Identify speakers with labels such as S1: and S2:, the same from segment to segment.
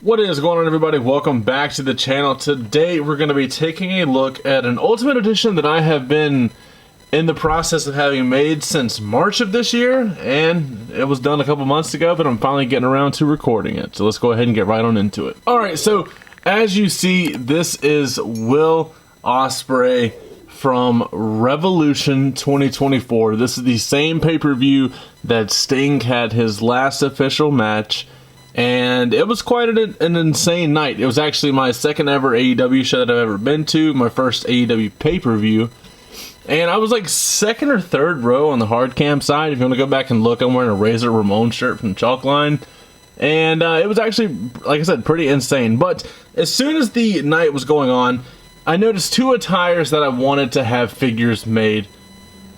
S1: What is going on, everybody? Welcome back to the channel. Today we're going to be taking a look at an Ultimate Edition that I have been in the process of having made since March of this year, and it was done a couple months ago, but I'm finally getting around to recording it. So let's go ahead and get right on into it. Alright, so as you see, this is Will Ospreay from Revolution 2024. This is the same pay-per-view that Sting had his last official match. And it was quite an insane night. It was actually my second ever AEW show that I've ever been to, my first AEW pay-per-view. And I was like second or third row on the hard cam side. If you want to go back and look, I'm wearing a Razor Ramon shirt from Chalkline. And it was actually, like I said, pretty insane. But as soon as the night was going on, I noticed two attires that I wanted to have figures made.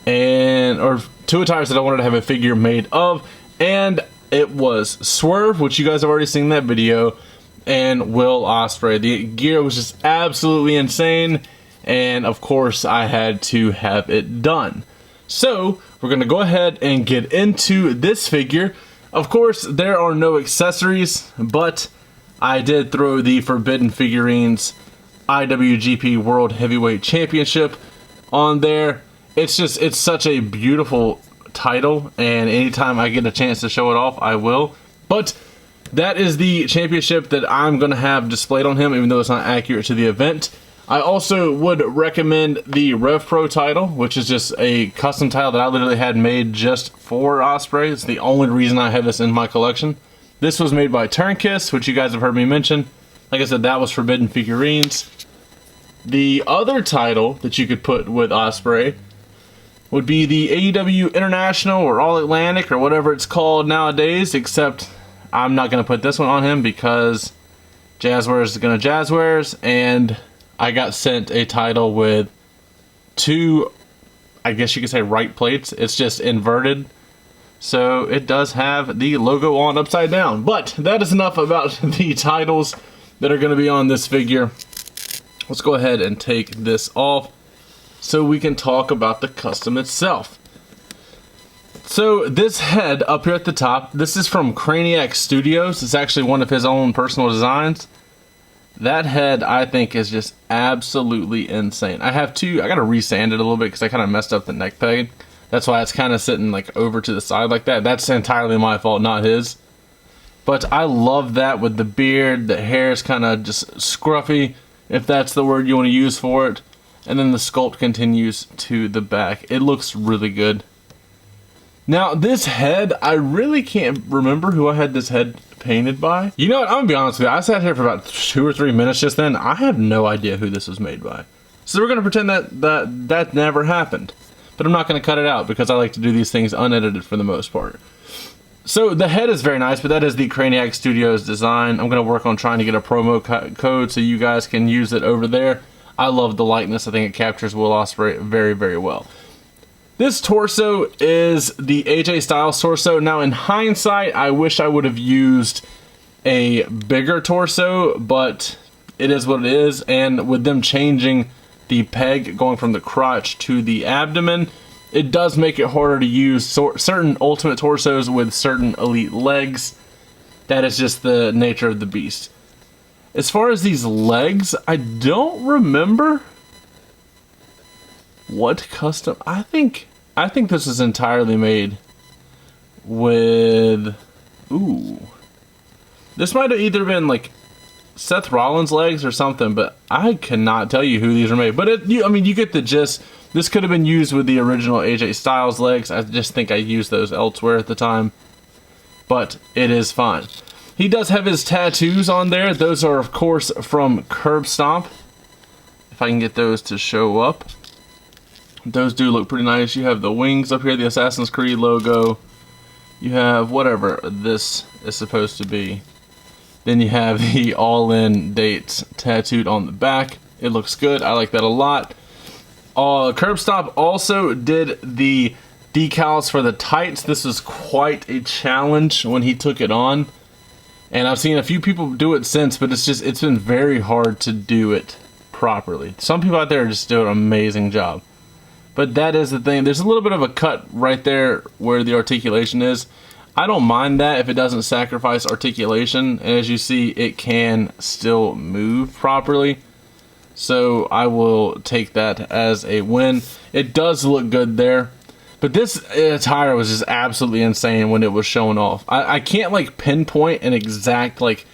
S1: Or two attires that I wanted to have a figure made of. And it was Swerve, which you guys have already seen that video, and Will Ospreay. The gear was just absolutely insane, and of course I had to have it done. So we're going to go ahead and get into this figure. Of course, there are no accessories, but I did throw the Forbidden Figurines IWGP World Heavyweight Championship on there. It's such a beautiful title, and anytime I get a chance to show it off, I will. But that is the championship that I'm going to have displayed on him, even though it's not accurate to the event. I also would recommend the Rev Pro title, which is just a custom title that I literally had made just for Ospreay. It's the only reason I have this in my collection. This was made by Turnkiss, which you guys have heard me mention. Like I said, that was Forbidden Figurines. The other title that you could put with Ospreay would be the AEW International or All Atlantic or whatever it's called nowadays, except I'm not going to put this one on him because Jazzwares is going to Jazzwares, and I got sent a title with two, I guess you could say, right plates. It's just inverted, so it does have the logo on upside down. But that is enough about the titles that are going to be on this figure. Let's go ahead and take this off so we can talk about the custom itself. So this head up here at the top, this is from Craniac Studios. It's actually one of his own personal designs. That head, I think, is just absolutely insane. I gotta resand it a little bit because I kind of messed up the neck peg. That's why it's kind of sitting like over to the side like that. That's entirely my fault, not his. But I love that with the beard. The hair is kind of just scruffy, if that's the word you want to use for it. And then the sculpt continues to the back. It looks really good. Now, this head, I really can't remember who I had this head painted by. You know what? I'm gonna be honest with you. I sat here for about 2 or 3 minutes just then. I have no idea who this was made by. So we're gonna pretend that never happened. But I'm not gonna cut it out because I like to do these things unedited for the most part. So the head is very nice, but that is the Craniac Studios design. I'm gonna work on trying to get a promo code so you guys can use it over there. I love the likeness. I think it captures Will Ospreay very, very well. This torso is the AJ Styles torso. Now, in hindsight, I wish I would have used a bigger torso, but it is what it is. And with them changing the peg, going from the crotch to the abdomen, it does make it harder to use certain Ultimate torsos with certain Elite legs. That is just the nature of the beast. As far as these legs, I don't remember what custom. I think this is entirely made with. Ooh, this might have either been like Seth Rollins' legs or something, but I cannot tell you who these are made. But I mean, you get the gist. This could have been used with the original AJ Styles legs. I just think I used those elsewhere at the time, but it is fine. He does have his tattoos on there. Those are, of course, from Curb Stomp. If I can get those to show up. Those do look pretty nice. You have the wings up here, the Assassin's Creed logo. You have whatever this is supposed to be. Then you have the All-In dates tattooed on the back. It looks good. I like that a lot. Curb Stomp also did the decals for the tights. This was quite a challenge when he took it on. And I've seen a few people do it since, but it's been very hard to do it properly. Some people out there just do an amazing job. But that is the thing. There's a little bit of a cut right there where the articulation is. I don't mind that if it doesn't sacrifice articulation, and as you see, it can still move properly. So I will take that as a win. It does look good there. But this attire was just absolutely insane when it was shown off. I can't like pinpoint an exact like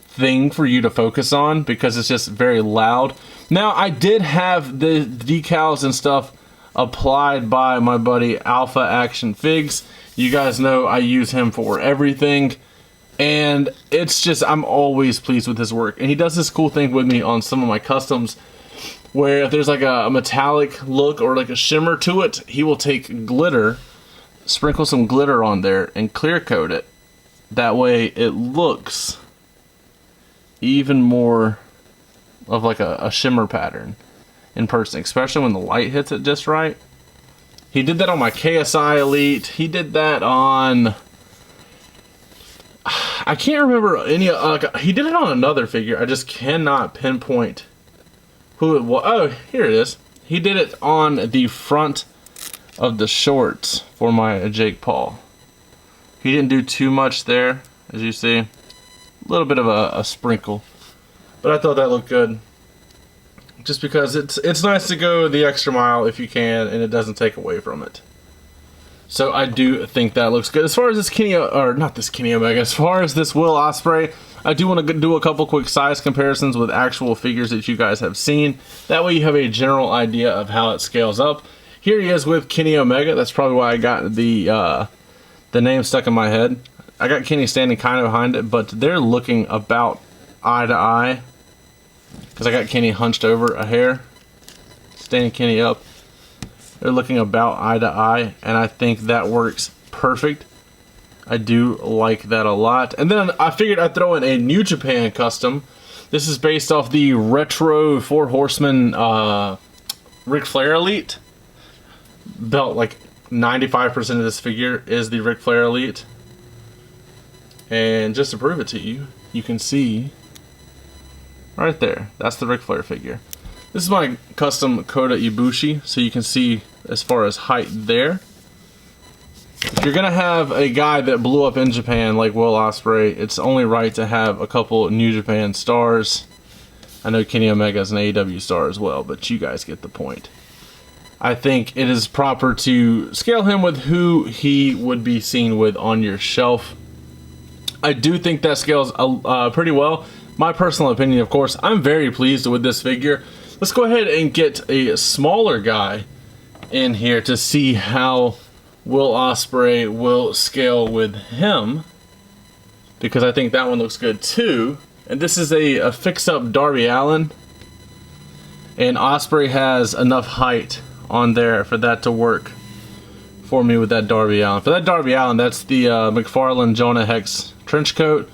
S1: thing for you to focus on because it's just very loud. Now I did have the decals and stuff applied by my buddy Alpha Action Figs. You guys know I use him for everything. And it's just, I'm always pleased with his work. And he does this cool thing with me on some of my customs where if there's like a metallic look or like a shimmer to it, he will take glitter, sprinkle some glitter on there and clear coat it. That way it looks even more of like a shimmer pattern in person, especially when the light hits it just right. He did that on my KSI Elite. He did that on, I can't remember any, he did it on another figure. I just cannot pinpoint who it was. Oh, here it is. He did it on the front of the shorts for my Jake Paul. He didn't do too much there, as you see. A little bit of a sprinkle. But I thought that looked good. Just because it's nice to go the extra mile if you can, and it doesn't take away from it. So I do think that looks good. As far as this Kenny, or not this Kenny Omega, as far as this Will Ospreay, I do want to do a couple quick size comparisons with actual figures that you guys have seen. That way you have a general idea of how it scales up. Here he is with Kenny Omega. That's probably why I got the name stuck in my head. I got Kenny standing kind of behind it, but they're looking about eye to eye. Because I got Kenny hunched over a hair. Standing Kenny up. They're looking about eye to eye, and I think that works perfect. I do like that a lot. And then I figured I'd throw in a New Japan custom. This is based off the retro Four Horsemen Ric Flair Elite belt. Like 95% of this figure is the Ric Flair Elite. And just to prove it to you, you can see right there. That's the Ric Flair figure. This is my custom Kota Ibushi, so you can see as far as height there. If you're gonna have a guy that blew up in Japan like Will Ospreay, it's only right to have a couple New Japan stars. I know Kenny Omega is an AEW star as well, but you guys get the point. I think it is proper to scale him with who he would be seen with on your shelf. I do think that scales pretty well. My personal opinion, of course, I'm very pleased with this figure. Let's go ahead and get a smaller guy in here to see how Will Ospreay will scale with him, because I think that one looks good too. And this is a fix-up Darby Allin, and Ospreay has enough height on there for that to work for me with that Darby Allin. For that Darby Allin, that's the McFarlane Jonah Hex trench coat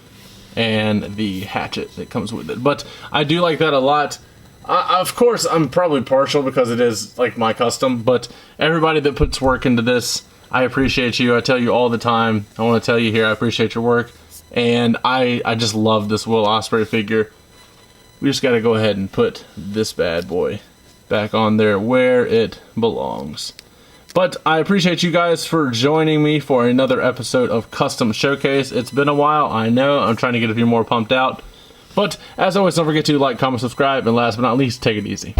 S1: and the hatchet that comes with it. But I do like that a lot. Of course, I'm probably partial because it is like my custom, but everybody that puts work into this, I appreciate you. I tell you all the time. I want to tell you here, I appreciate your work. And I just love this Will Ospreay figure. We just got to go ahead and put this bad boy back on there where it belongs. But I appreciate you guys for joining me for another episode of Custom Showcase. It's been a while, I know. I'm trying to get a few more pumped out. But as always, don't forget to like, comment, subscribe, and last but not least, take it easy.